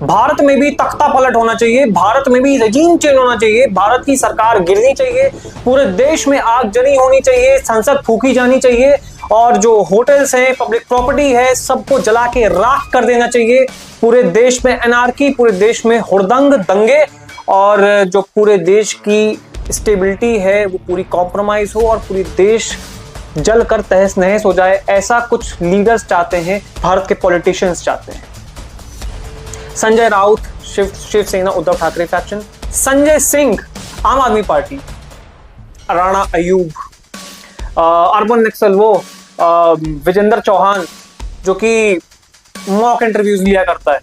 भारत में भी तख्ता पलट होना चाहिए, भारत में भी रेजीम चेंज होना चाहिए, भारत की सरकार गिरनी चाहिए, पूरे देश में आगजनी होनी चाहिए, संसद फूकी जानी चाहिए और जो होटल्स हैं, पब्लिक प्रॉपर्टी है, सबको जला के राख कर देना चाहिए। पूरे देश में एनार्की, पूरे देश में हुड़दंग दंगे और जो पूरे देश की स्टेबिलिटी है वो पूरी कॉम्प्रोमाइज हो और पूरी देश जल कर तहस नहस हो जाए। ऐसा कुछ लीडर्स चाहते हैं, भारत के पॉलिटिशियंस चाहते हैं। संजय राउत शिवसेना उद्धव ठाकरे फैक्शन, संजय सिंह आम आदमी पार्टी, राणा अयूब अर्बन नक्सल, वो विजेंद्र चौहान जो कि मॉक इंटरव्यूज लिया करता है।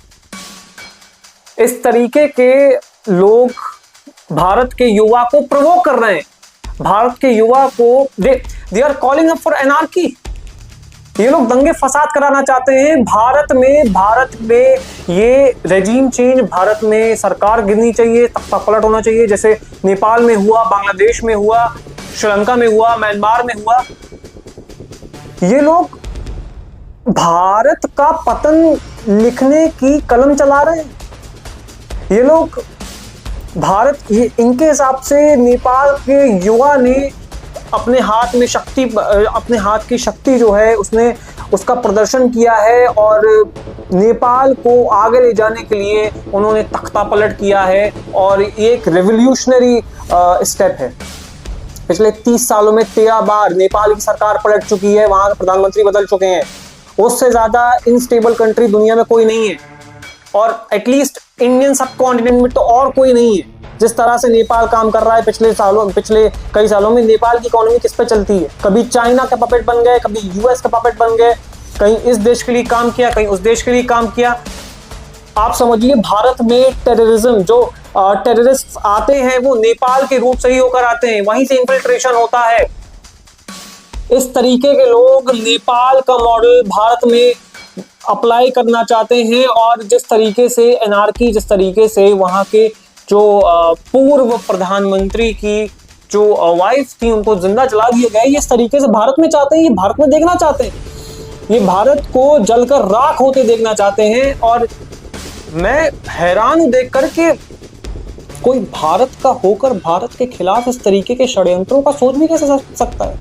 इस तरीके के लोग भारत के युवा को प्रवोक कर रहे हैं। भारत के युवा को they are calling up for anarchy. ये लोग दंगे फसाद कराना चाहते हैं भारत में ये रेजीम चेंज, भारत में सरकार गिरनी चाहिए, तख्ता पलट होना चाहिए, जैसे नेपाल में हुआ, बांग्लादेश में हुआ, श्रीलंका में हुआ, म्यांमार में हुआ। ये लोग भारत का पतन लिखने की कलम चला रहे हैं। ये लोग इनके हिसाब से नेपाल के युवा ने अपने हाथ की शक्ति जो है उसका प्रदर्शन किया है और नेपाल को आगे ले जाने के लिए उन्होंने तख्ता पलट किया है और ये एक रेवोल्यूशनरी स्टेप है। पिछले 30 सालों में 13 बार नेपाल की सरकार पलट चुकी है, वहां के प्रधानमंत्री बदल चुके हैं। उससे ज्यादा इनस्टेबल कंट्री दुनिया में कोई नहीं है और एटलीस्ट इंडियन सब कॉन्टिनेंट में तो और कोई नहीं है। जिस तरह से नेपाल काम कर रहा है पिछले कई सालों में, नेपाल की इकोनॉमी किस पे चलती है? कभी चाइना का पपेट बन गए, कभी यूएस का पपेट बन गए, कहीं इस देश के लिए काम किया, कहीं उस देश के लिए काम किया। आप समझिए भारत में टेररिज्म, जो टेररिस्ट आते हैं वो नेपाल के रूट से ही होकर आते हैं, वहीं से इन्फिल्ट्रेशन होता है। इस तरीके के लोग नेपाल का मॉडल भारत में अप्लाई करना चाहते हैं और जिस तरीके से एनार्की, जिस तरीके से वहां के जो पूर्व प्रधानमंत्री की जो वाइफ थी उनको जिंदा जला दिया गया, ये इस तरीके से भारत में चाहते हैं, ये भारत में देखना चाहते हैं, ये भारत को जलकर राख होते देखना चाहते हैं। और मैं हैरान हूं देख कर के कोई भारत का होकर भारत के खिलाफ इस तरीके के षड्यंत्रों का सोच भी कैसे सकता है।